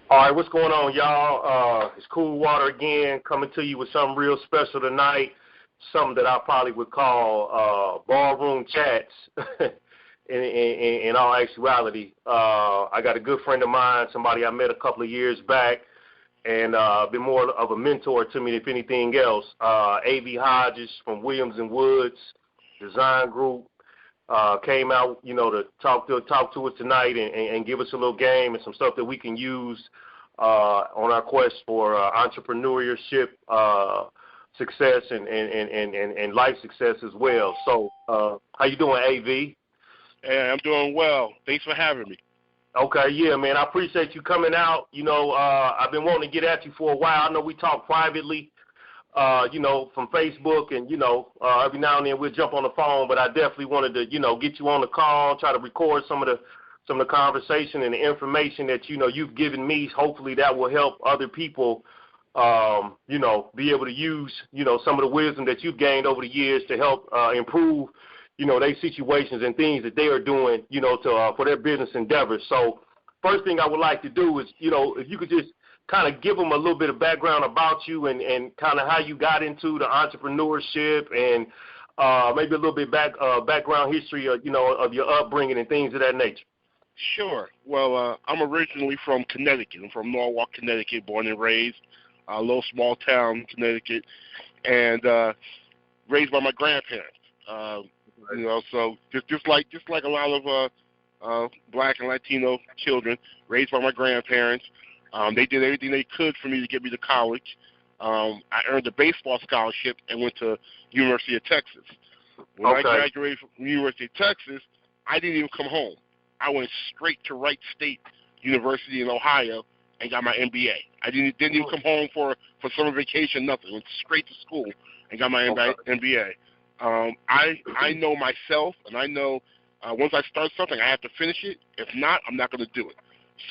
All right, what's going on, y'all? It's Cool Water again, coming to you with something real special tonight, something that I probably would call ballroom chats. in all actuality, I got a good friend of mine, somebody I met a couple of years back, and been more of a mentor to me, if anything else. AV Hodges from Williams and Woods Design Group. Came out, to talk to us tonight and give us a little game and some stuff that we can use on our quest for entrepreneurship success and life success as well. So, how you doing, AV? Hey, I'm doing well. Thanks for having me. Okay, yeah, man. I appreciate you coming out. I've been wanting to get at you for a while. I know we talk privately. From Facebook, and, every now and then we'll jump on the phone, but I definitely wanted to, get you on the call, try to record some of the conversation and the information that, you've given me. Hopefully that will help other people, be able to use, some of the wisdom that you've gained over the years to help improve, their situations and things that they are doing, for their business endeavors. So first thing I would like to do is, if you could just kind of give them a little bit of background about you and kind of how you got into the entrepreneurship and maybe a little bit background history of, of your upbringing and things of that nature. Sure. Well, I'm originally from Connecticut. I'm from Norwalk, Connecticut, born and raised, a little small town, Connecticut, and raised by my grandparents. So just like a lot of Black and Latino children, raised by my grandparents. They did everything they could for me to get me to college. I earned a baseball scholarship and went to University of Texas. When I graduated from University of Texas, I didn't even come home. I went straight to Wright State University in Ohio and got my MBA. I didn't even come home for summer vacation, nothing. Went straight to school and got my MBA. I know myself, and I know once I start something, I have to finish it. If not, I'm not going to do it.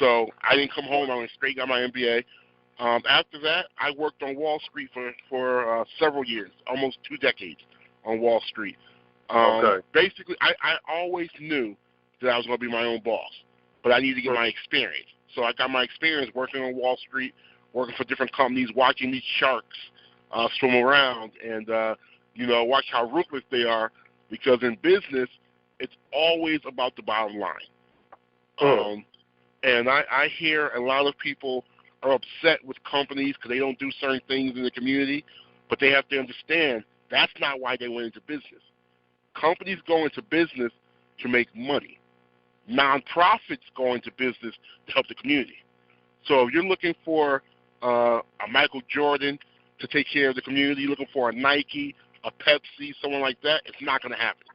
So I didn't come home. I went straight, got my MBA. After that, I worked on Wall Street for several years, almost 2 decades on Wall Street. Basically, I always knew that I was going to be my own boss, but I needed to get my experience. So I got my experience working on Wall Street, working for different companies, watching these sharks swim around and, watch how ruthless they are, because in business, it's always about the bottom line. And I hear a lot of people are upset with companies because they don't do certain things in the community, but they have to understand that's not why they went into business. Companies go into business to make money. Nonprofits go into business to help the community. So if you're looking for a Michael Jordan to take care of the community, looking for a Nike, a Pepsi, someone like that, it's not going to happen.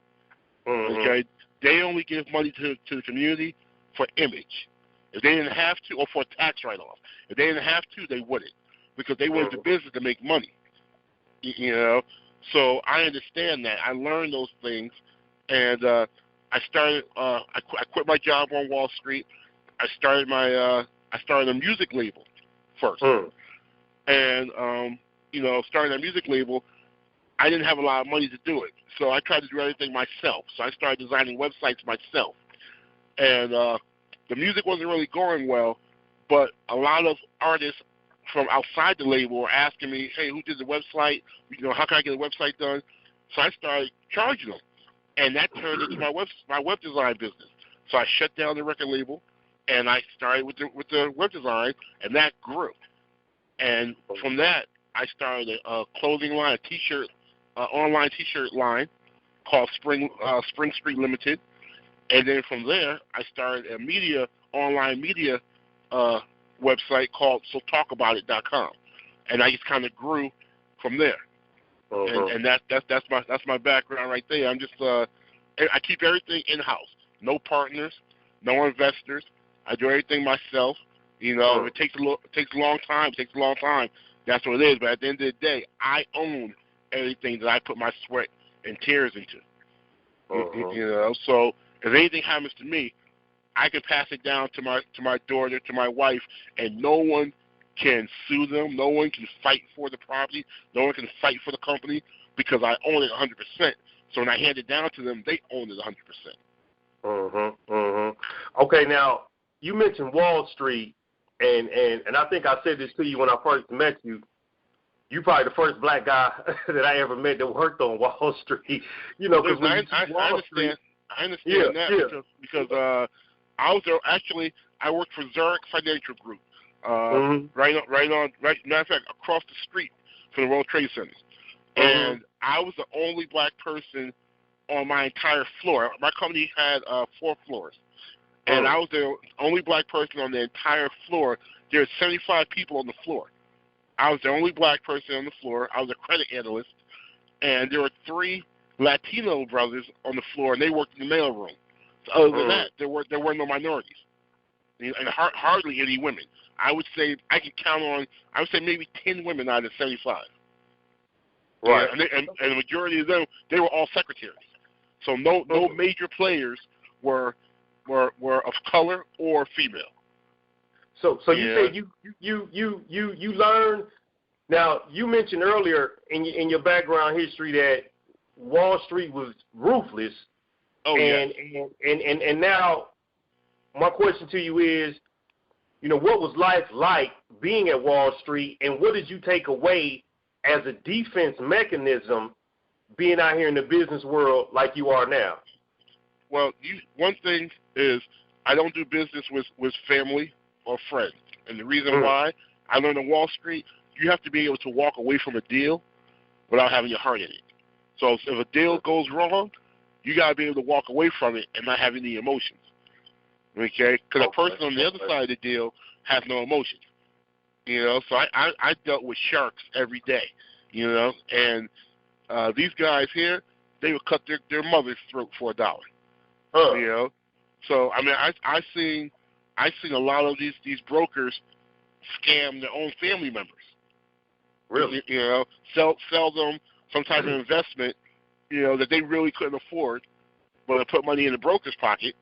Okay? They only give money to the community for image. If they didn't have to, or for a tax write-off. If they didn't have to, they wouldn't, because they went into business to make money. So I understand that. I learned those things, and I started. I quit my job on Wall Street. I started a music label first, and starting a music label, I didn't have a lot of money to do it, so I tried to do everything myself. So I started designing websites myself, and the music wasn't really going well, but a lot of artists from outside the label were asking me, hey, who did the website? How can I get a website done? So I started charging them, and that turned into my web design business. So I shut down the record label, and I started with the web design, and that grew. And from that, I started a clothing line, a T-shirt, online T-shirt line called Spring Street Limited. And then from there, I started a online media website called SoTalkAboutIt.com, and I just kind of grew from there. And that's my background right there. I'm just I keep everything in house. No partners, no investors. I do everything myself. If it takes a long time. That's what it is. But at the end of the day, I own everything that I put my sweat and tears into. So if anything happens to me, I can pass it down to my daughter, to my wife, and no one can sue them. No one can fight for the property. No one can fight for the company because I own it 100%. So when I hand it down to them, they own it 100%. Okay, now you mentioned Wall Street, and I think I said this to you when I first met you. You probably the first black guy that I ever met that worked on Wall Street. You know, because I understand that because I was there, actually. I worked for Zurich Financial Group, right. Matter of fact, across the street from the World Trade Centers, and I was the only black person on my entire floor. My company had 4 floors, and I was the only black person on the entire floor. There were 75 people on the floor. I was the only black person on the floor. I was a credit analyst, and there were 3 Latino brothers on the floor, and they worked in the mailroom. So other than that, there were no minorities, and hardly any women. I would say I could count on. I would say maybe 10 women out of 75. Right. And the majority of them, they were all secretaries. So no major players were of color or female. So you said you learned. Now you mentioned earlier in your background history that Wall Street was ruthless. Oh, and now my question to you is, you know, what was life like being at Wall Street, and what did you take away as a defense mechanism being out here in the business world like you are now? Well, one thing is I don't do business with family or friends. And the reason why, I learned on Wall Street, you have to be able to walk away from a deal without having your heart in it. So if a deal goes wrong, you got to be able to walk away from it and not have any emotions. Okay? Because a person on the other side of the deal has no emotions. You know, so I dealt with sharks every day, you know, and these guys here, they would cut their mother's throat for $1. You know? So, I mean, I seen a lot of these brokers scam their own family members. Really? You know, sell them some type of investment, you know, that they really couldn't afford, but they put money in the broker's pocket,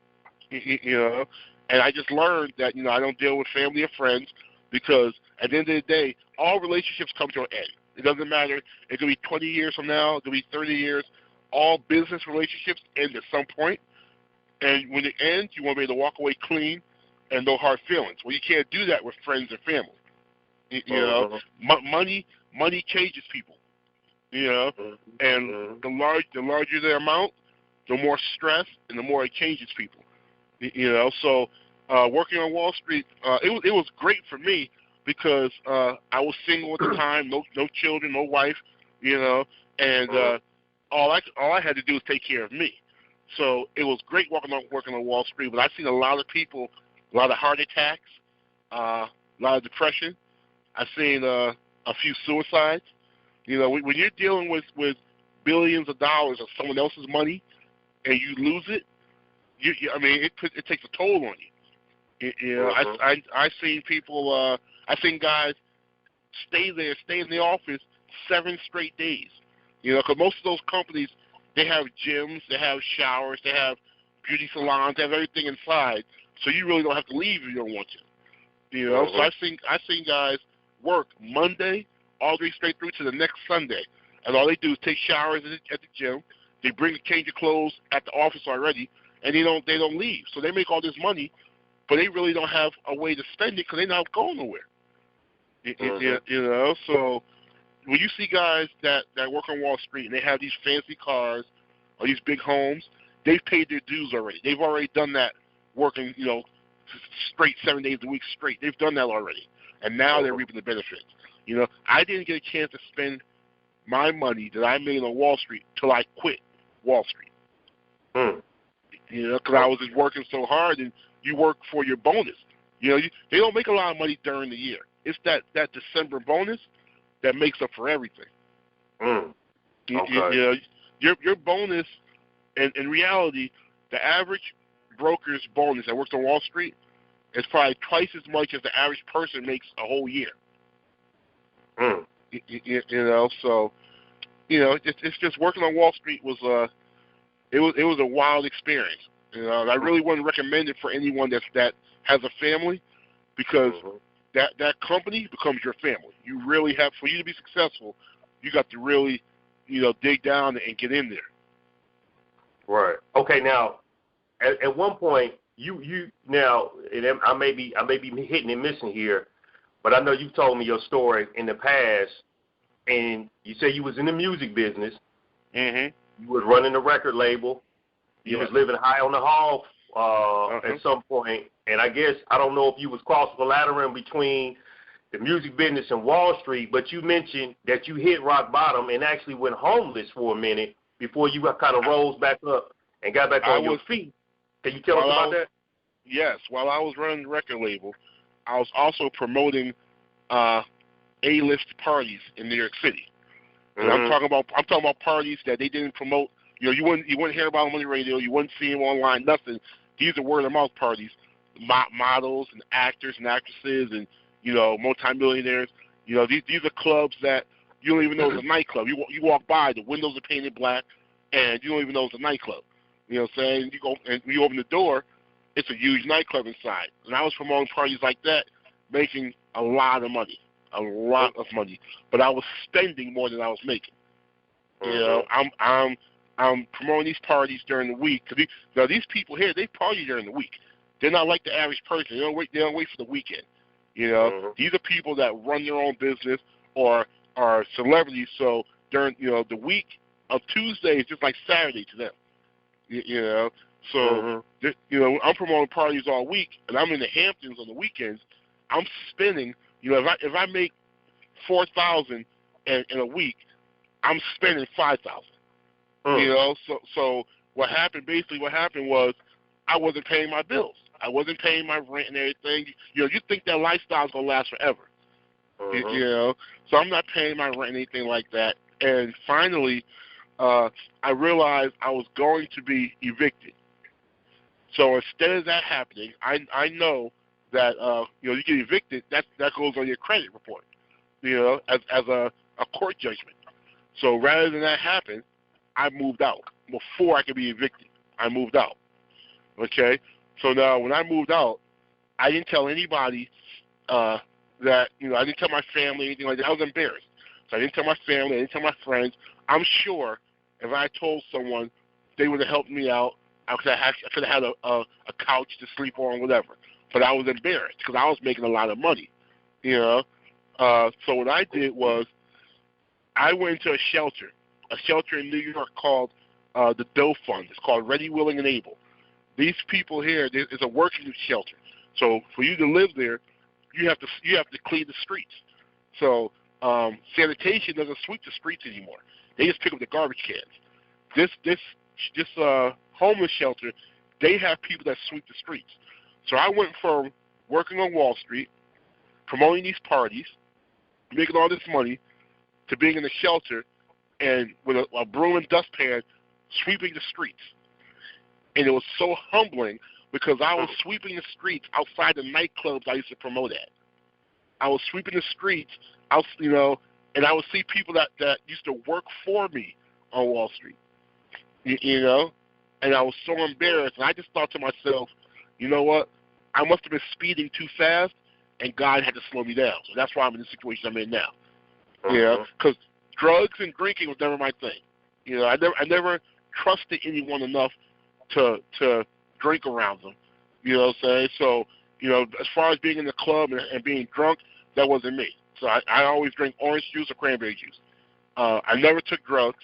you know. And I just learned that, you know, I don't deal with family or friends because at the end of the day, all relationships come to an end. It doesn't matter. It could be 20 years from now. It could be 30 years. All business relationships end at some point. And when it ends, you want to be able to walk away clean and no hard feelings. Well, you can't do that with friends and family. You know, money changes people. You know, and the larger the amount, the more stress and the more it changes people. You know, so working on Wall Street, it was great for me because I was single at the time, no children, no wife. You know, and all I had to do was take care of me. So it was great working on Wall Street, but I've seen a lot of people, a lot of heart attacks, a lot of depression. I've seen a few suicides. You know, when you're dealing with billions of dollars of someone else's money and you lose it, I mean, it takes a toll on you. You know, I've seen people, I've seen guys stay in the office 7 straight days. You know, because most of those companies, they have gyms, they have showers, they have beauty salons, they have everything inside. So you really don't have to leave if you don't want to. You know, so I've seen guys work Monday all the way straight through to the next Sunday, and all they do is take showers at the gym. They bring a change of clothes at the office already, and they don't leave. So they make all this money, but they really don't have a way to spend it because they're not going nowhere. You know, so when you see guys that work on Wall Street and they have these fancy cars or these big homes, they've paid their dues already. They've already done that working, you know, straight 7 days a week straight. They've done that already, and now they're reaping the benefits. You know, I didn't get a chance to spend my money that I made on Wall Street till I quit Wall Street. You know, because I was just working so hard, and you work for your bonus. You know, they don't make a lot of money during the year. It's that December bonus that makes up for everything. Okay. You know, your bonus, and in reality, the average broker's bonus that works on Wall Street is probably twice as much as the average person makes a whole year. You know, so you know, it's just working on Wall Street was it was a wild experience. You know, and I really wouldn't recommend it for anyone that has a family, because that company becomes your family. You really have, for you to be successful, you got to really, you know, dig down and get in there. Right. Okay. Now, at one point, you now, and I may be hitting and missing here, but I know you've told me your story in the past, and you say you was in the music business. Mm-hmm. You was running a record label. You was living high on the hog at some point, and I guess I don't know if you was cross-collateralizing between the music business and Wall Street, but you mentioned that you hit rock bottom and actually went homeless for a minute before you kind of rose back up and got back on your feet. Can you tell us about that? Yes. While I was running the record label, I was also promoting A-list parties in New York City. And I'm talking about parties that they didn't promote. You know, you wouldn't hear about them on the radio. You wouldn't see them online. Nothing. These are word of mouth parties. Models and actors and actresses and multimillionaires. You know, these are clubs that you don't even know it's a nightclub. You walk by, the windows are painted black, and you don't even know it's a nightclub. You know what I'm saying? You go and you open the door, it's a huge nightclub inside. And I was promoting parties like that, making a lot of money. But I was spending more than I was making. You know, I'm promoting these parties during the week. Cause these people here, they party during the week. They're not like the average person. They don't wait for the weekend. You know, these are people that run their own business or are celebrities. So during the week of Tuesday is just like Saturday to them. You know, so I'm promoting parties all week, and I'm in the Hamptons on the weekends. I'm spending. If I make $4,000 in a week, I'm spending $5,000. You know, so what happened was I wasn't paying my bills. I wasn't paying my rent and everything. You think that lifestyle's gonna last forever. You know, so I'm not paying my rent and anything like that. And finally, I realized I was going to be evicted. So instead of that happening, I know that you get evicted. That goes on your credit report. As a court judgment. So rather than that happen, I moved out before I could be evicted. I moved out. Okay. So now when I moved out, I didn't tell anybody that I didn't tell my family anything like that. I was embarrassed. So I didn't tell my family. I didn't tell my friends. I'm sure if I told someone, they would have helped me out. I could have had a couch to sleep on, whatever. But I was embarrassed because I was making a lot of money. So what I did was I went into a shelter in New York called the Doe Fund. It's called Ready, Willing, and Able. These people here, it's a working shelter. So for you to live there, you have to clean the streets. So sanitation doesn't sweep the streets anymore. They just pick up the garbage cans. This homeless shelter, they have people that sweep the streets. So I went from working on Wall Street, promoting these parties, making all this money, to being in a shelter and with a broom and dustpan sweeping the streets. And it was so humbling because I was sweeping the streets outside the nightclubs I used to promote at. I was sweeping the streets, and I would see people that used to work for me on Wall Street, and I was so embarrassed. And I just thought to myself, you know what? I must have been speeding too fast, and God had to slow me down. So that's why I'm in the situation I'm in now. Because drugs and drinking was never my thing. I never trusted anyone enough to drink around them. You know what I'm saying? So, as far as being in the club and being drunk, that wasn't me. So I always drink orange juice or cranberry juice. I never took drugs,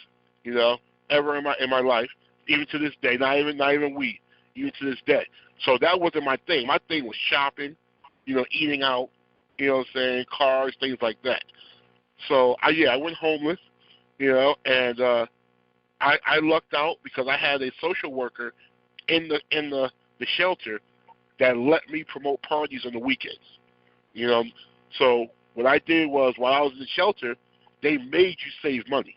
ever in my life, even to this day. Not even weed, even to this day. So that wasn't my thing. My thing was shopping, eating out, cars, things like that. So I went homeless, and I lucked out because I had a social worker in the shelter that let me promote parties on the weekends. So what I did was while I was in the shelter, they made you save money.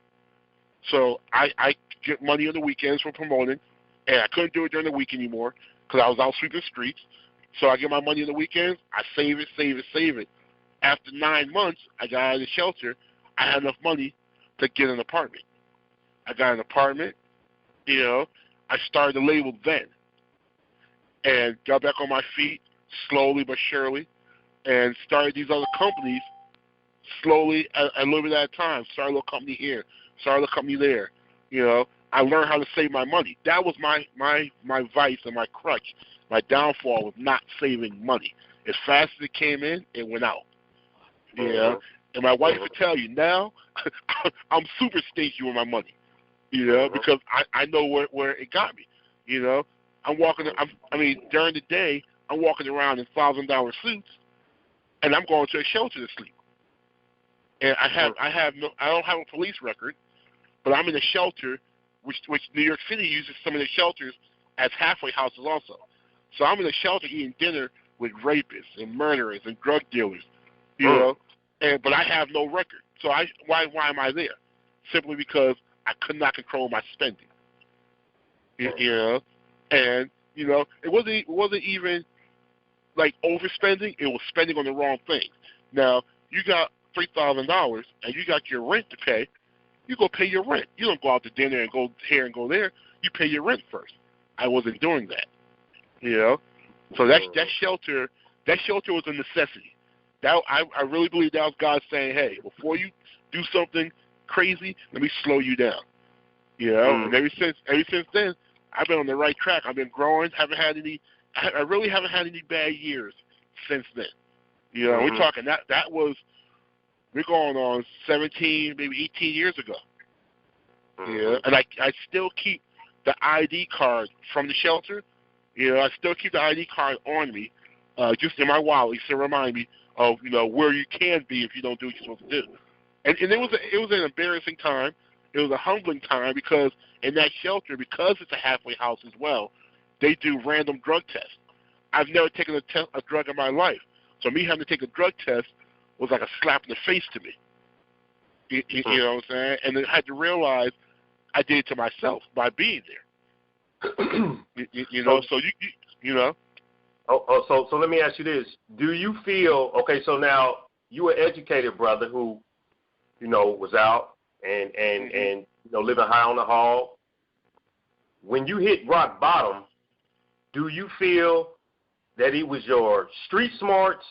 So I get money on the weekends for promoting, and I couldn't do it during the week anymore because I was out sweeping streets. So I get my money on the weekends, I save it. After 9 months, I got out of the shelter. I had enough money to get an apartment. I got an apartment, I started the label then and got back on my feet slowly but surely and started these other companies slowly a little bit at a time. Started a little company here, started a little company there. I learned how to save my money. That was my vice and my crutch my downfall was not saving money. As fast as it came in, it went out. You know? And my wife would tell you now, I'm super stingy with my money, you know, because I know where it got me. You know, during the day, I'm walking around in $1,000 suits, and I'm going to a shelter to sleep. And I don't have a police record, but I'm in a shelter, which New York City uses some of the shelters as halfway houses also. So I'm in a shelter eating dinner with rapists and murderers and drug dealers, you know, but I have no record. So why am I there? Simply because I could not control my spending. You know, and you know, it wasn't even like overspending. It was spending on the wrong things. Now you got $3,000 and you got your rent to pay. You go pay your rent. You don't go out to dinner and go here and go there. You pay your rent first. I wasn't doing that. You know, so that shelter was a necessity. That I really believe that was God saying, hey, before you do something crazy, let me slow you down. You know, and ever since then, I've been on the right track. I've been growing. I really haven't had any bad years since then. You know, we're talking we're going on 17, maybe 18 years ago. Yeah, and I still keep the ID card from the shelter. You know, I still keep the ID card on me, just in my wallet, to remind me of, you know, where you can be if you don't do what you're supposed to do. And it was an embarrassing time. It was a humbling time because in that shelter, because it's a halfway house as well, they do random drug tests. I've never taken a drug in my life, so me having to take a drug test was like a slap in the face to me. You know what I'm saying? And I had to realize I did it to myself by being there. you know, so you know. So let me ask you this: do you feel okay? So now you an educated brother who, you know, was out and you know, living high on the hog. When you hit rock bottom, do you feel that it was your street smarts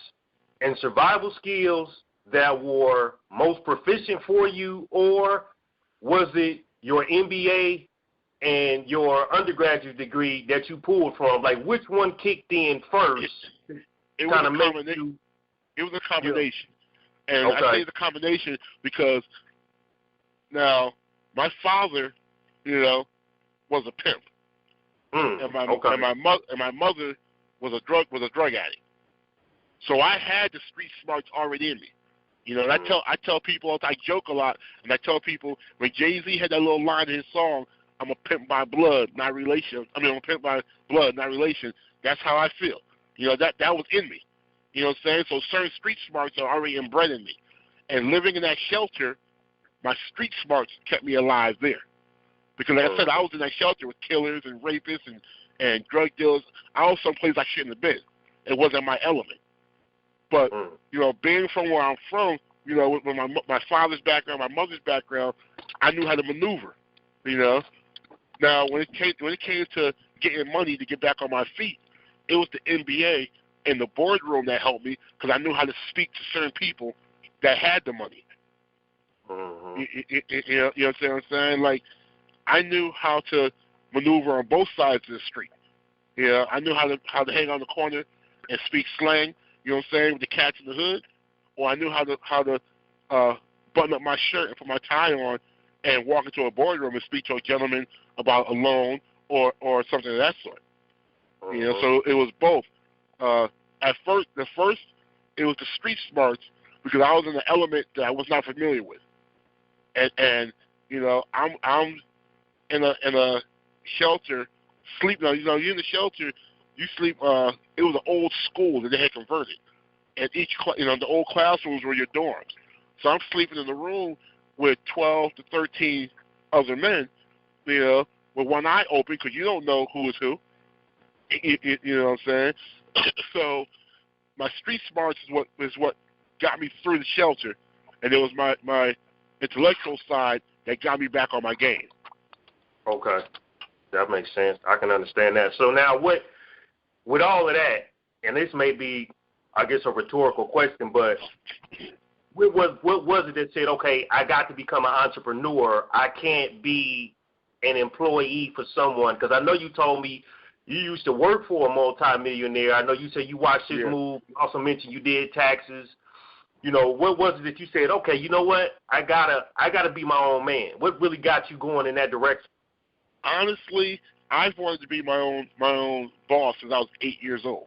and survival skills that were most proficient for you, or was it your MBA and your undergraduate degree that you pulled from? Like, which one kicked in first? It was a combination. And I say it's a combination because now my father, you know, was a pimp, and my mother was a drug addict. So I had the street smarts already in me. You know, and I tell people, I joke a lot, and I tell people when Jay-Z had that little line in his song, I'm a pimp by blood, not relation. I'm a pimp by blood, not relation. That's how I feel. You know, that was in me. You know what I'm saying? So certain street smarts are already inbred in me. And living in that shelter, my street smarts kept me alive there. Because like I said, I was in that shelter with killers and rapists and drug dealers. I was someplace I shouldn't have been. It wasn't my element. But, you know, being from where I'm from, you know, with my father's background, my mother's background, I knew how to maneuver, you know. Now, when it came to getting money to get back on my feet, it was the MBA and the boardroom that helped me because I knew how to speak to certain people that had the money. You know what I'm saying? Like, I knew how to maneuver on both sides of the street. You know, I knew how to hang on the corner and speak slang. You know what I'm saying, with the cats in the hood, or I knew how to button up my shirt and put my tie on and walk into a boardroom and speak to a gentleman about a loan or something of that sort. You know, so it was both. At first, it was the street smarts because I was in an element that I was not familiar with, and you know, I'm in a shelter sleeping. You know, you're in the shelter. You sleep. It was an old school that they had converted, and the old classrooms were your dorms. So I'm sleeping in the room with 12 to 13 other men, you know, with one eye open because you don't know who is who. You know what I'm saying? So my street smarts is what got me through the shelter, and it was my intellectual side that got me back on my game. Okay, that makes sense. I can understand that. So now with all of that, and this may be, I guess, a rhetorical question, but what was it that said, okay, I got to become an entrepreneur. I can't be an employee for someone, because I know you told me you used to work for a multimillionaire. I know you said you watched his move. You also mentioned you did taxes. You know, what was it that you said, okay, you know what, I gotta be my own man? What really got you going in that direction? Honestly, I've wanted to be my own boss since I was 8 years old.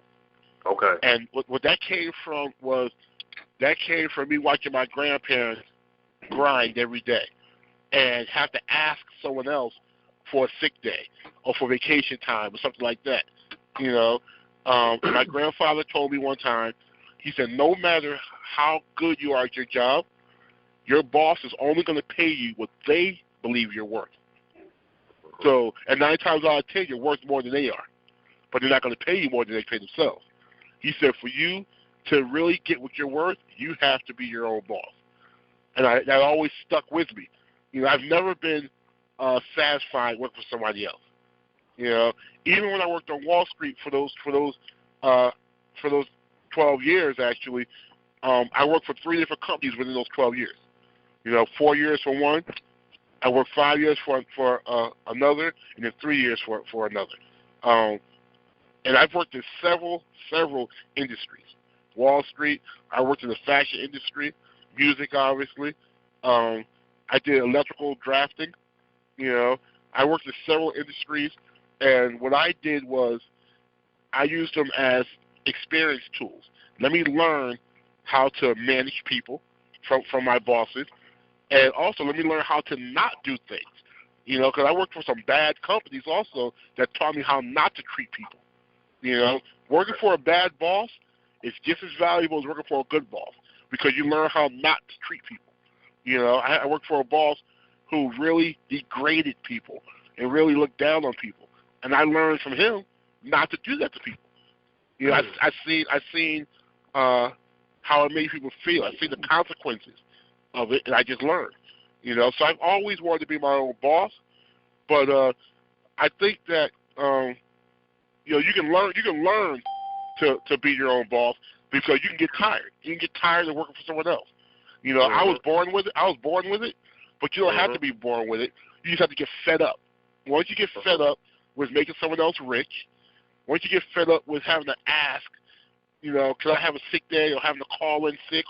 Okay. And what that came from me watching my grandparents grind every day and have to ask someone else for a sick day or for vacation time or something like that. You know, my grandfather told me one time, he said, no matter how good you are at your job, your boss is only going to pay you what they believe you're worth. So, and 9 times out of 10, you're worth more than they are. But they're not going to pay you more than they pay themselves. He said, for you to really get what you're worth, you have to be your own boss. And that always stuck with me. You know, I've never been satisfied working for somebody else. You know, even when I worked on Wall Street for those 12 years, actually, I worked for 3 different companies within those 12 years. You know, 4 years for one, I worked 5 years for another, and then 3 years for another. And I've worked in several industries. Wall Street, I worked in the fashion industry, music, obviously. I did electrical drafting. You know, I worked in several industries, and what I did was I used them as experience tools. Let me learn how to manage people from my bosses, and also let me learn how to not do things. You know, because I worked for some bad companies also that taught me how not to treat people. You know, working for a bad boss is just as valuable as working for a good boss because you learn how not to treat people. You know, I worked for a boss who really degraded people and really looked down on people, and I learned from him not to do that to people. You know, I seen how it made people feel. I seen the consequences of it, and I just learned. You know, so I've always wanted to be my own boss, but I think that you know, you can learn to be your own boss because you can get tired. You can get tired of working for someone else. You know, I was born with it, but you don't have to be born with it. You just have to get fed up. Once you get fed up with making someone else rich, once you get fed up with having to ask, you know, can I have a sick day, or having to call in sick,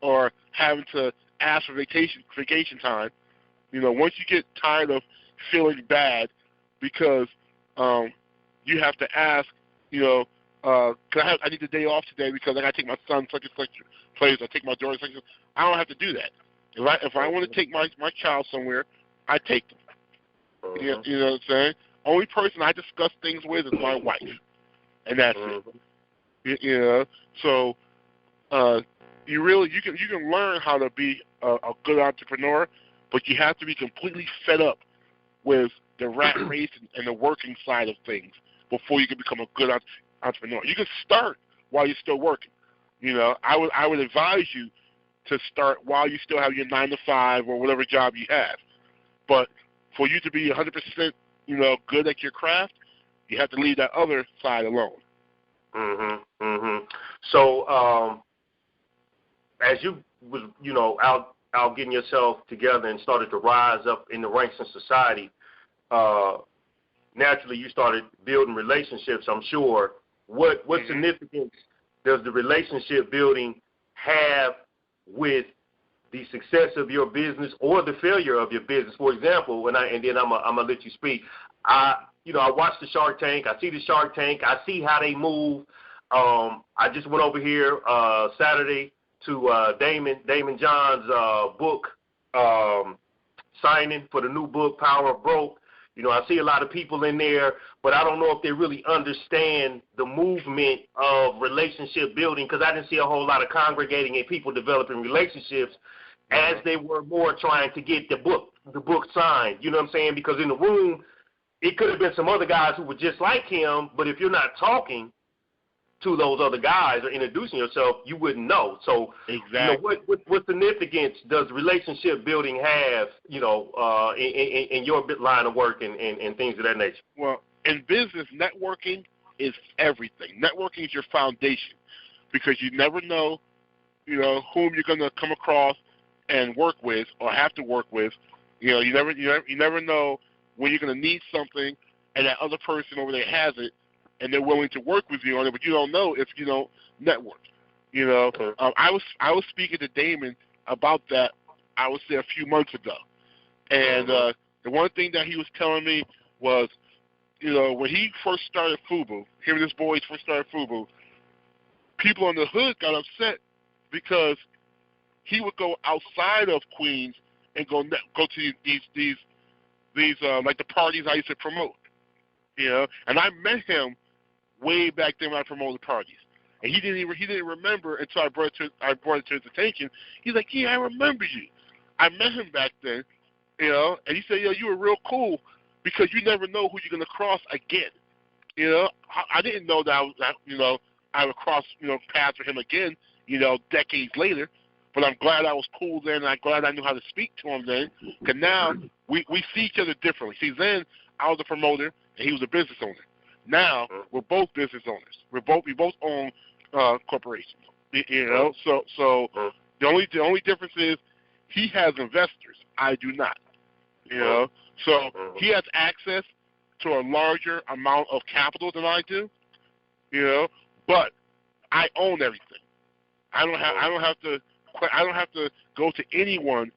or having to ask for vacation time, you know, once you get tired of feeling bad because you have to ask, you know, I need the day off today because I got to take my son such and such place, or take my daughter such and such. I don't have to do that. If I want to take my child somewhere, I take them. You know what I'm saying? Only person I discuss things with is my wife, and that's it. You know, so you can learn how to be a good entrepreneur, but you have to be completely fed up with the rat race and the working side of things before you can become a good entrepreneur. You can start while you're still working. You know, I would advise you to start while you still have your 9 to 5 or whatever job you have. But for you to be 100%, you know, good at your craft, you have to leave that other side alone. So, as you was, you know, out getting yourself together and started to rise up in the ranks in society, naturally you started building relationships, I'm sure. What significance does the relationship building have with the success of your business or the failure of your business? For example, and then I'm gonna let you speak. I watch the Shark Tank. I see the Shark Tank. I see how they move. I just went over here Saturday to Damon John's book signing for the new book, Power of Broke. You know, I see a lot of people in there, but I don't know if they really understand the movement of relationship building, because I didn't see a whole lot of congregating and people developing relationships as they were more trying to get the book signed. You know what I'm saying? Because in the room, it could have been some other guys who were just like him, but if you're not talking to those other guys or introducing yourself, you wouldn't know. So, exactly. You know, what significance does relationship building have, you know, in your line of work and things of that nature? Well, in business, networking is everything. Networking is your foundation, because you never know, you know, whom you're going to come across and work with or have to work with. You know, you never know when you're going to need something and that other person over there has it, and they're willing to work with you on it, but you don't know if you don't network. You know, I was speaking to Damon about that, I would say, a few months ago. And the one thing that he was telling me was, you know, when he first started FUBU, him and his boys first started FUBU, people on the hood got upset because he would go outside of Queens and go to these like the parties I used to promote, you know. And I met him way back then when I promoted parties, and he didn't remember until I brought it to his attention. He's like, yeah, I remember you. I met him back then, you know, and he said, yo, you were real cool because you never know who you're gonna cross again. You know, I didn't know that I would cross, you know, paths with him again, you know, decades later. But I'm glad I was cool then, and I'm glad I knew how to speak to him then. Because now we see each other differently. See, then I was a promoter, and he was a business owner. Now we're both business owners. We both own corporations. You know, so the only difference is he has investors. I do not. You know, so he has access to a larger amount of capital than I do. You know, but I own everything. I don't have to go to anyone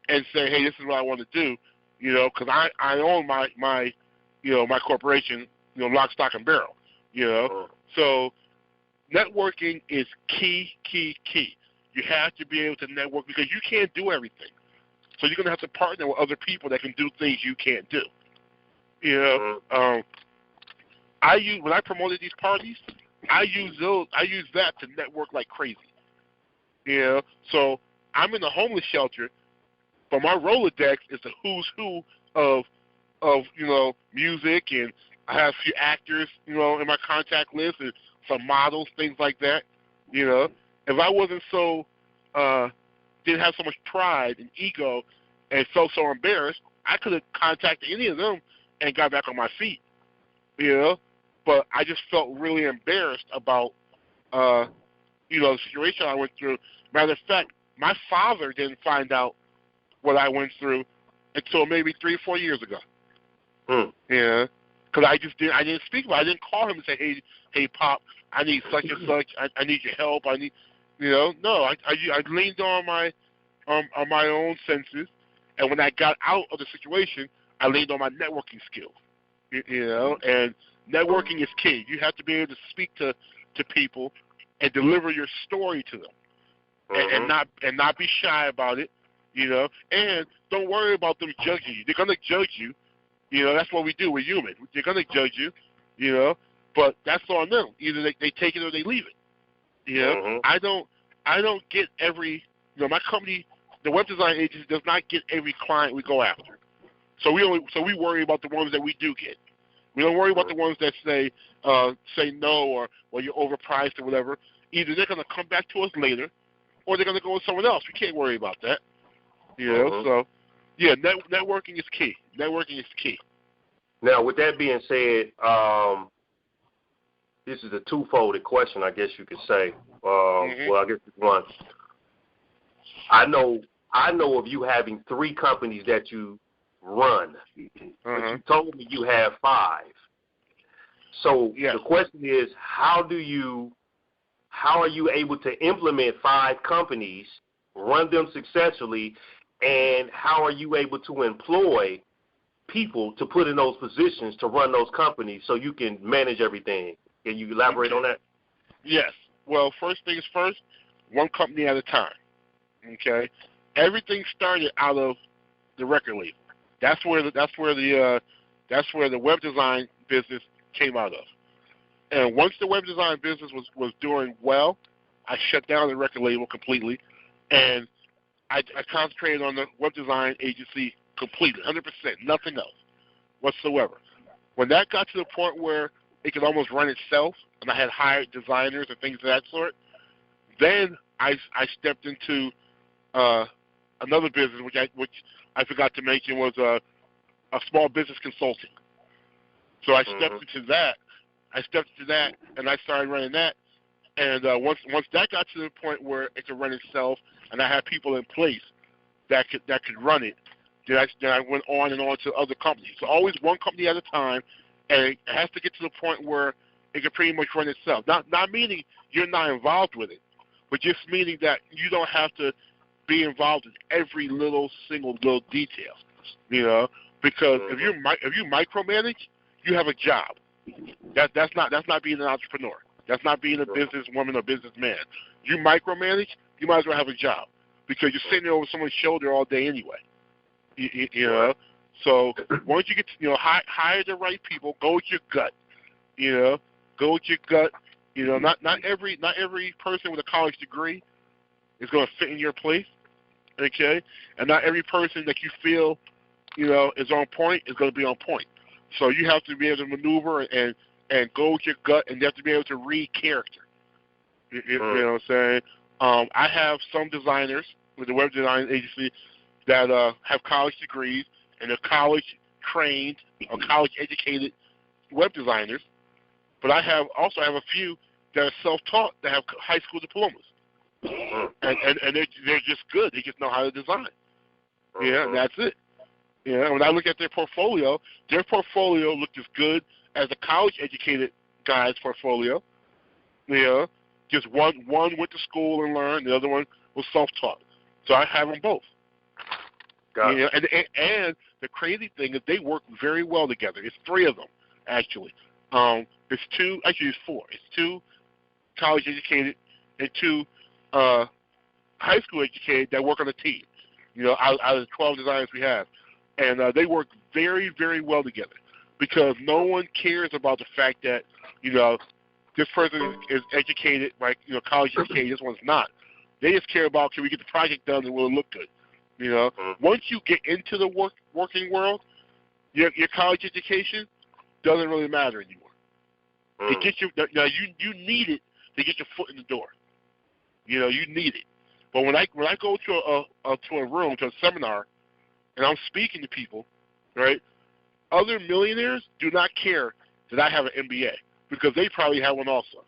and say, hey, this is what I want to do, you know, because I own my you know, my corporation, you know, lock, stock, and barrel, you know. So networking is key. You have to be able to network because you can't do everything. So you're going to have to partner with other people that can do things you can't do. You know, when I promoted these parties, I use that to network like crazy. You know, so I'm in a homeless shelter, but my Rolodex is the who's who of you know, music, and I have a few actors, you know, in my contact list, and some models, things like that. You know, if I wasn't so didn't have so much pride and ego and felt so embarrassed, I could have contacted any of them and got back on my feet. You know, but I just felt really embarrassed about you know, the situation I went through. Matter of fact, my father didn't find out what I went through until maybe 3 or 4 years ago. Yeah, because I didn't speak about it. I didn't call him and say, hey, Pop, I need such and such. I need your help. I need, you know, no. I leaned on my own senses, and when I got out of the situation, I leaned on my networking skills. You know, and networking is key. You have to be able to speak to people and deliver your story to them, and not be shy about it, you know. And don't worry about them judging you. They're gonna judge you, you know. That's what we do. We're human. They're gonna judge you, you know. But that's on them. Either they take it or they leave it. You know. I don't get every, you know. My company, the web design agency, does not get every client we go after. So we worry about the ones that we do get. We don't worry about the ones that say no or you're overpriced or whatever. Either they're going to come back to us later, or they're going to go with someone else. We can't worry about that. You know, so yeah, networking is key. Networking is key. Now, with that being said, this is a two-folded question, I guess you could say. Well, I guess it's one. I know of you having 3 companies that you run, but you told me you have 5. So the question is, how are you able to implement 5 companies, run them successfully, and how are you able to employ people to put in those positions to run those companies so you can manage everything? Can you elaborate on that? Yes. Well, first things first, one company at a time. Okay. Everything started out of the record label. That's where the web design business came out of. And once the web design business was doing well, I shut down the record label completely, and I concentrated on the web design agency completely, 100%, nothing else whatsoever. When that got to the point where it could almost run itself, and I had hired designers and things of that sort, then I stepped into another business, which I forgot to mention, was a small business consulting. So I stepped into that. And I started running that. And once that got to the point where it could run itself, and I had people in place that could run it, then I went on and on to other companies. So always one company at a time, and it has to get to the point where it can pretty much run itself. Not meaning you're not involved with it, but just meaning that you don't have to be involved in every single little detail. Because if you micromanage, you have a job. That's not being an entrepreneur. That's not being a businesswoman or businessman. You micromanage, you might as well have a job because you're sitting there over someone's shoulder all day anyway. You know. So once you get to, hire the right people, go with your gut. Go with your gut. Not every person with a college degree is going to fit in your place. Okay, and not every person that you feel is on point is going to be on point. So you have to be able to maneuver and go with your gut, and you have to be able to read character. You know what I'm saying? I have some designers with the web design agency that have college degrees, and they're college-trained or college-educated web designers. But I also have a few that are self-taught that have high school diplomas. And they're just good. They just know how to design. Yeah, and that's it. When I look at their portfolio looked as good as a college-educated guy's portfolio. Just one went to school and learned, the other one was self-taught. So I have them both. Got it. And the crazy thing is they work very well together. It's 3 of them, actually. It's 4. It's 2 college-educated and 2 high school educated that work on a team, out of the 12 designers we have. And they work very, very well together because no one cares about the fact that, this person is educated, like, college educated, this one's not. They just care about, can we get the project done and will it look good? Once you get into the working world, your college education doesn't really matter anymore. It gets you, you need it to get your foot in the door. You need it. But when I go to a room, to a seminar, and I'm speaking to people, right, other millionaires do not care that I have an MBA because they probably have one also.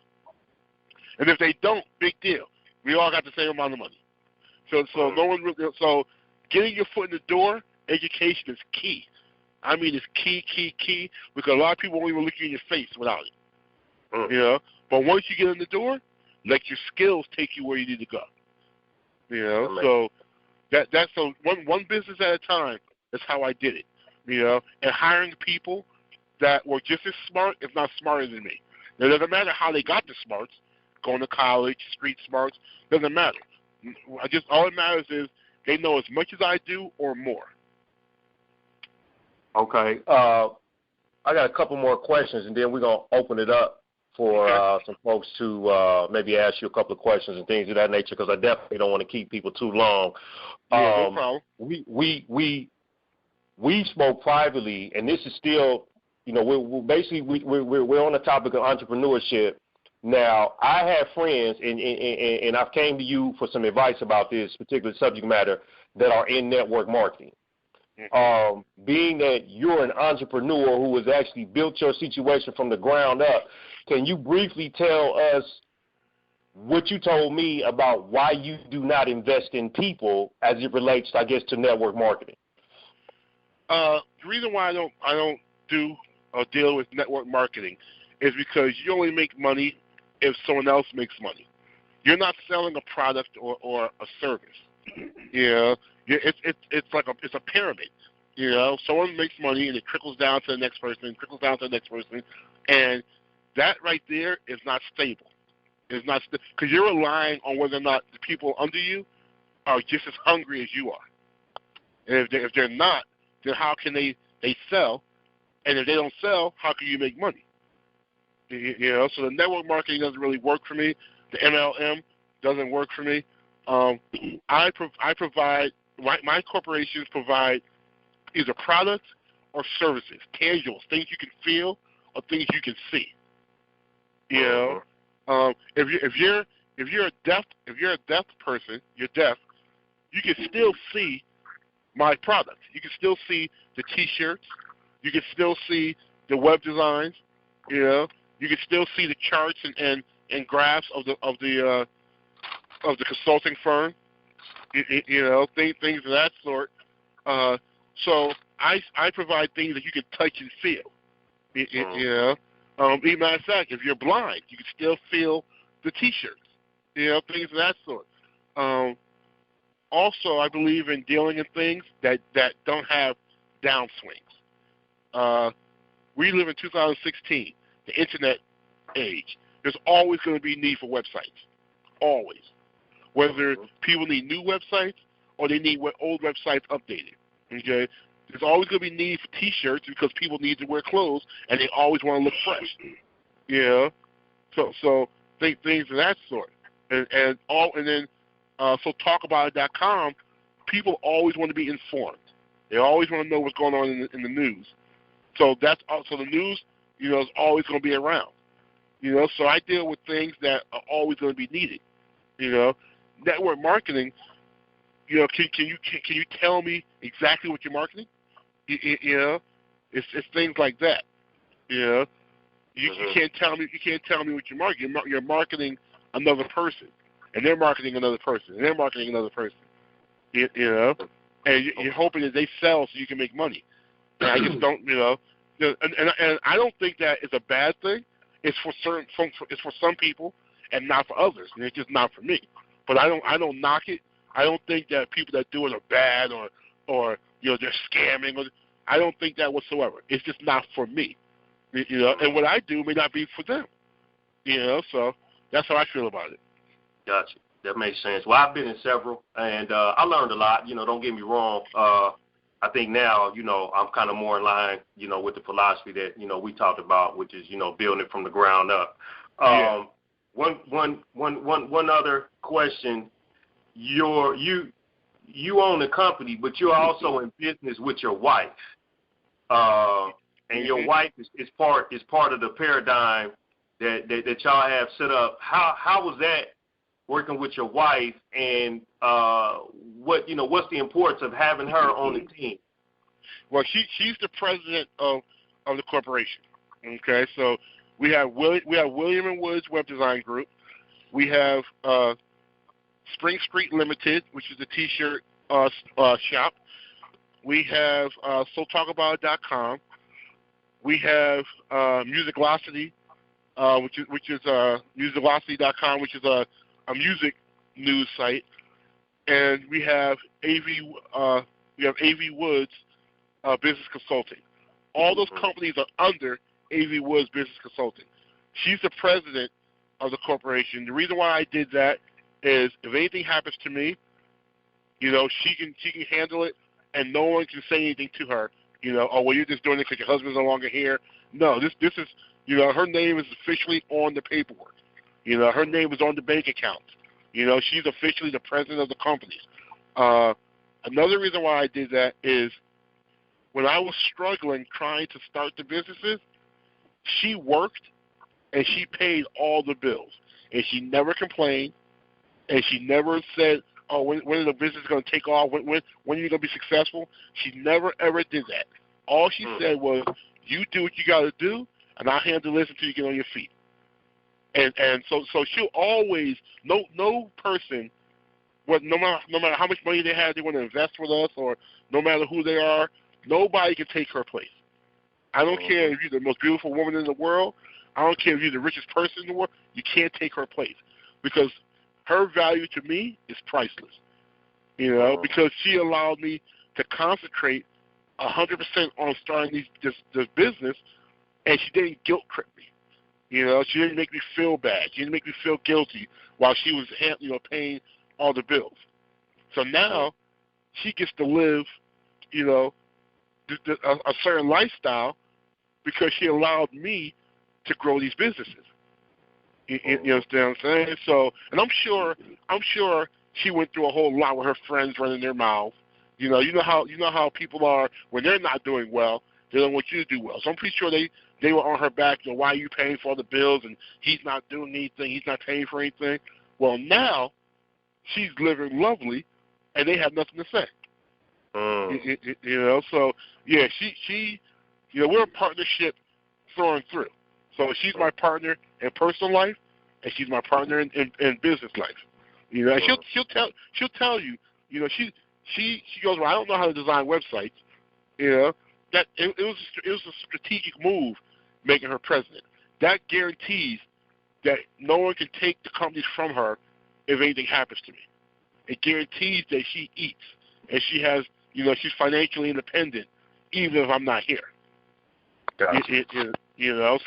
And if they don't, big deal. We all got the same amount of money. So no one really, so getting your foot in the door, education is key. I mean, it's key, because a lot of people won't even look you in your face without it. But once you get in the door, let your skills take you where you need to go. So that's so one business at a time. That's how I did it. And hiring people that were just as smart, if not smarter than me. It doesn't matter how they got the smarts, going to college, street smarts, doesn't matter. All that matters is they know as much as I do or more. Okay. I got a couple more questions, and then we're going to open it up for some folks to maybe ask you a couple of questions and things of that nature, because I definitely don't want to keep people too long. No problem. We spoke privately, and this is still, we're on the topic of entrepreneurship. Now, I have friends, and I've came to you for some advice about this particular subject matter, that are in network marketing. Being that you're an entrepreneur who has actually built your situation from the ground up, can you briefly tell us what you told me about why you do not invest in people as it relates, I guess, to network marketing? The reason why I don't do or deal with network marketing is because you only make money if someone else makes money. You're not selling a product or a service. It's like it's a pyramid. Someone makes money and it trickles down to the next person, and that right there is not stable. It's not because you're relying on whether or not the people under you are just as hungry as you are. And if they're not, then how can they sell? And if they don't sell, how can you make money? So the network marketing doesn't really work for me. The MLM doesn't work for me. I provide, my corporations provide either products or services, tangibles, things you can feel or things you can see. If you're a deaf person, you're deaf, you can still see my products. You can still see the T-shirts. You can still see the web designs. You can still see the charts and graphs of the consulting firm. Things of that sort. So I provide things that you can touch and feel. Even matter of fact, if you're blind, you can still feel the T-shirts. Things of that sort. Also, I believe in dealing in things that don't have downswings. We live in 2016, the internet age. There's always going to be need for websites, always. Whether people need new websites or they need old websites updated. Okay, there's always going to be need for T-shirts because people need to wear clothes and they always want to look fresh. So things of that sort. So talkabout.com, people always want to be informed. They always want to know what's going on in the news. So that's also the news, is always going to be around. So I deal with things that are always going to be needed. Network marketing. Can you tell me exactly what you're marketing? It's things like that. You can't tell me what you're marketing. You're marketing another person, and they're marketing another person, and they're marketing another person. And you're hoping that they sell so you can make money. And I just don't, and I don't think that is a bad thing. It's for some people and not for others, and it's just not for me. But I don't knock it. I don't think that people that do it are bad or they're scamming. I don't think that whatsoever. It's just not for me. And what I do may not be for them. So that's how I feel about it. Gotcha. That makes sense. Well, I've been in several, and I learned a lot. Don't get me wrong. I think now, I'm kind of more in line, with the philosophy that, we talked about, which is, building it from the ground up. One other question. You own a company, but you're also in business with your wife. And your wife is part of the paradigm that y'all have set up. How was that working with your wife, and what's the importance of having her on the team? Well, she's the president of the corporation. Okay, so we have William and Woods Web Design Group. We have Spring Street Limited, which is the T-shirt shop. We have SoTalkAbout.com. We have Musiclocity, which is Musiclocity.com, which is a music news site, and we have AV Woods Business Consulting. All those companies are under AV Woods Business Consulting. She's the president of the corporation. The reason why I did that is if anything happens to me, she can handle it, and no one can say anything to her. Oh, well, you're just doing it because your husband's no longer here. No, this is, her name is officially on the paperwork. Her name is on the bank account. She's officially the president of the company. Another reason why I did that is when I was struggling trying to start the businesses, she worked and she paid all the bills. And she never complained, and she never said, oh, when is the business going to take off? When are you going to be successful? She never, ever did that. All she said was, you do what you got to do, and I'll handle this until you get on your feet. And so she'll always, no person, no matter how much money they have, they want to invest with us, or no matter who they are, nobody can take her place. I don't care if you're the most beautiful woman in the world. I don't care if you're the richest person in the world. You can't take her place, because her value to me is priceless. Because she allowed me to concentrate 100% on starting this business, and she didn't guilt trip me. She didn't make me feel bad. She didn't make me feel guilty while she was, paying all the bills. So now she gets to live, a certain lifestyle because she allowed me to grow these businesses. You understand what I'm saying? So, and I'm sure she went through a whole lot with her friends running their mouths. You know how people are when they're not doing well. They don't want you to do well. So I'm pretty sure they were on her back. Why are you paying for all the bills and he's not doing anything? He's not paying for anything. Well, now she's living lovely, and they have nothing to say. So yeah, she we're a partnership through and through. So she's my partner in personal life, and she's my partner in business life. And she'll tell you. She goes, well, I don't know how to design websites. That it was a strategic move making her president. that guarantees that no one can take the companies from her if anything happens to me. It guarantees that she eats and she has, she's financially independent even if I'm not here. Gotcha.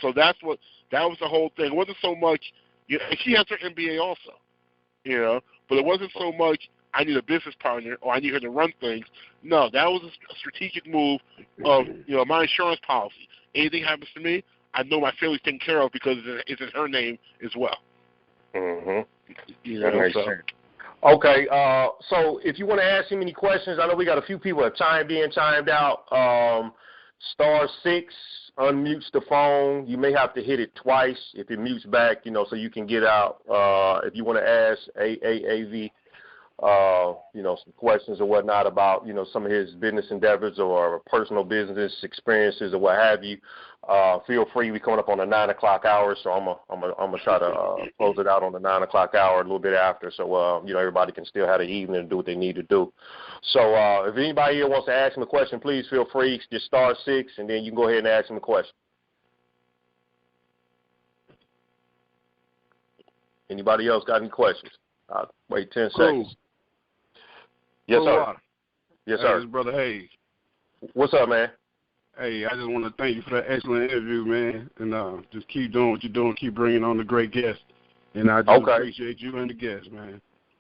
So that was the whole thing. It wasn't so much, and she has her MBA also, but it wasn't so much I need a business partner or I need her to run things. No, that was a strategic move of, my insurance policy. Anything happens to me, I know my family's taken care of because it's in her name as well. Mm-hmm. That makes sense. Okay, so if you want to ask him any questions, I know we got a few people that chimed out. *6 unmutes the phone. You may have to hit it twice if it mutes back, so you can get out. If you want to ask AV, some questions or whatnot about, some of his business endeavors or personal business experiences or what have you, feel free. We're coming up on the 9 o'clock hour, so I'm gonna try to close it out on the 9 o'clock hour a little bit after, so everybody can still have the evening to do what they need to do. So if anybody here wants to ask him a question, please feel free. Just *6, and then you can go ahead and ask him a question. Anybody else got any questions? I'll wait 10 seconds. Yes, sir. Yes, sir. Hey, this Brother Hayes. What's up, man? Hey, I just want to thank you for that excellent interview, man. And just keep doing what you're doing. Keep bringing on the great guests. And I just appreciate you and the guests, man.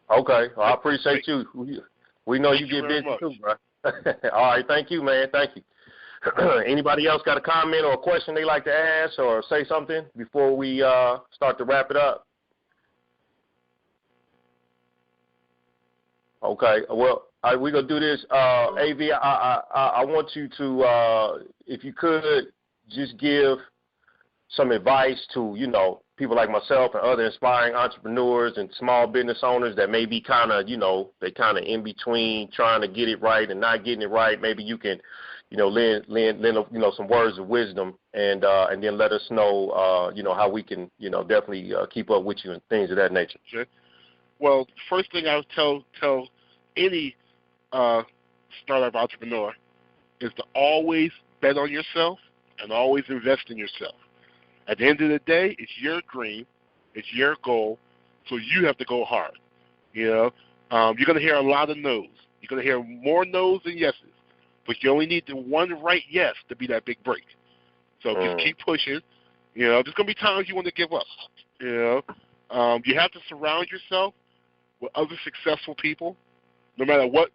Okay. Well, I appreciate you. We know you get busy too, bro. All right. Thank you, man. Thank you. Anybody else got a comment or a question they like to ask or say something before we start to wrap it up? Okay. Well, we're going to do this. AV, I want you to, if you could, just give some advice to, people like myself and other inspiring entrepreneurs and small business owners that may be kind of, they kind of in between trying to get it right and not getting it right. Maybe you can, lend some words of wisdom and then let us know, how we can, definitely keep up with you and things of that nature. Sure. Well, first thing I would tell any startup entrepreneur is to always bet on yourself and always invest in yourself. At the end of the day, it's your dream, it's your goal, so you have to go hard. You're going to hear a lot of no's. You're going to hear more no's than yeses, but you only need the one right yes to be that big break. So just keep pushing. There's going to be times you want to give up. You have to surround yourself with other successful people, no matter what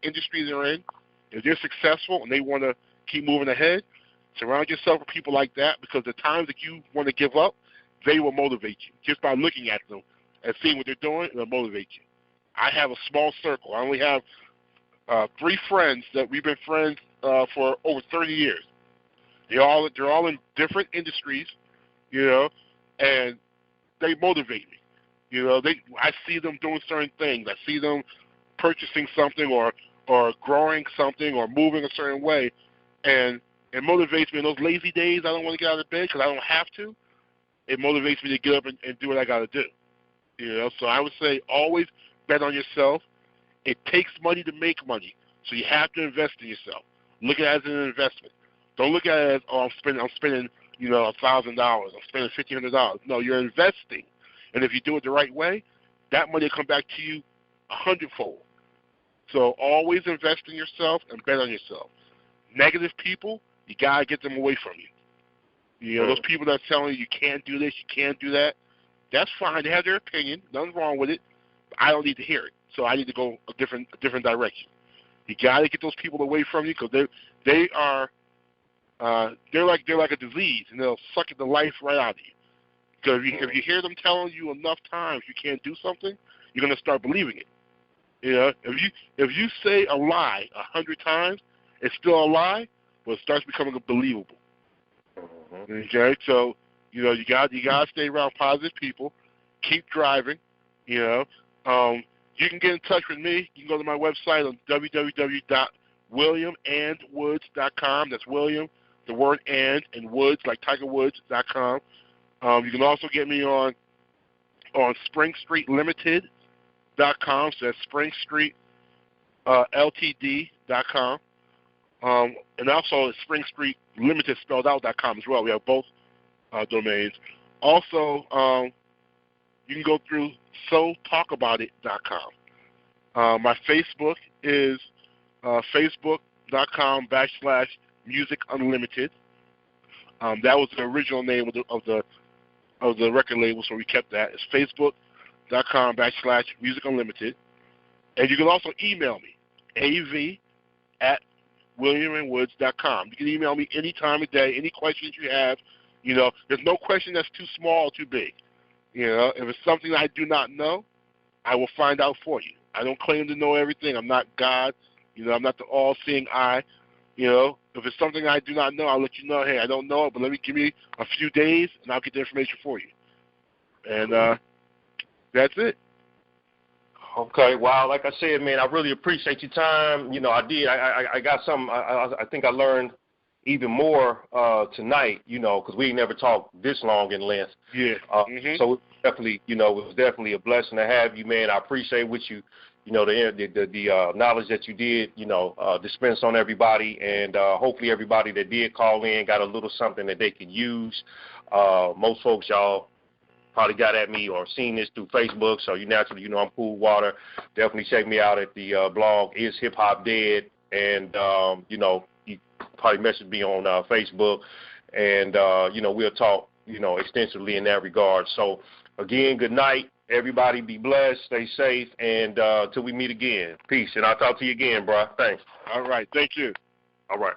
industry they're in. If they're successful and they want to keep moving ahead, surround yourself with people like that, because the times that you want to give up, they will motivate you. Just by looking at them and seeing what they're doing, it'll motivate you. I have a small circle. I only have 3 friends that we've been friends for over 30 years. They're all in different industries, and they motivate me. I see them doing certain things. I see them purchasing something or growing something or moving a certain way, and it motivates me. In those lazy days, I don't want to get out of bed because I don't have to. It motivates me to get up and do what I got to do. So I would say always bet on yourself. It takes money to make money, so you have to invest in yourself. Look at it as an investment. Don't look at it as, I'm spending $1,000. I'm spending $1,500. No, you're investing. And if you do it the right way, that money will come back to you 100-fold. So always invest in yourself and bet on yourself. Negative people, you got to get them away from you. Those people that are telling you can't do this, you can't do that, that's fine. They have their opinion. Nothing wrong with it. But I don't need to hear it. So I need to go a different direction. You got to get those people away from you because they're like a disease, and they'll suck the life right out of you. Because if you hear them telling you enough times you can't do something, you're going to start believing it. If you say a lie 100 times, it's still a lie, but it starts becoming believable. Okay, so you got to stay around positive people. Keep driving. You can get in touch with me. You can go to my website on www.williamandwoods.com. That's William, the word and Woods, like TigerWoods.com. You can also get me on SpringStreetLimited.com. So that's SpringStreetLTD.com. And also Spring Street Limited spelled out.com as well. We have both domains. Also, you can go through sotalkaboutit.com. My Facebook is facebook.com/Music Unlimited. That was the original name of the record label, so we kept that. It's facebook.com/Music Unlimited. And you can also email me, av@williamandwoods.com. You can email me any time of day, any questions you have. There's no question that's too small or too big. If it's something that I do not know, I will find out for you. I don't claim to know everything. I'm not God. I'm not the all-seeing eye. If it's something I do not know, I'll let you know, hey, I don't know it, but give me a few days, and I'll get the information for you. And that's it. Okay. Wow. Like I said, man, I really appreciate your time. I did. I got some. I think I learned even more tonight. Because we never talked this long in length. Yeah. So definitely, it was definitely a blessing to have you, man. I appreciate what you. The knowledge that you did, dispense on everybody, and hopefully everybody that did call in got a little something that they can use. Most folks, y'all probably got at me or seen this through Facebook, so you naturally, I'm Cool Water. Definitely check me out at the blog, Is Hip Hop Dead? And, you probably message me on Facebook, and, we'll talk, extensively in that regard. So, again, good night. Everybody be blessed, stay safe, and till we meet again. Peace, and I'll talk to you again, bro. Thanks. All right. Thank you. All right.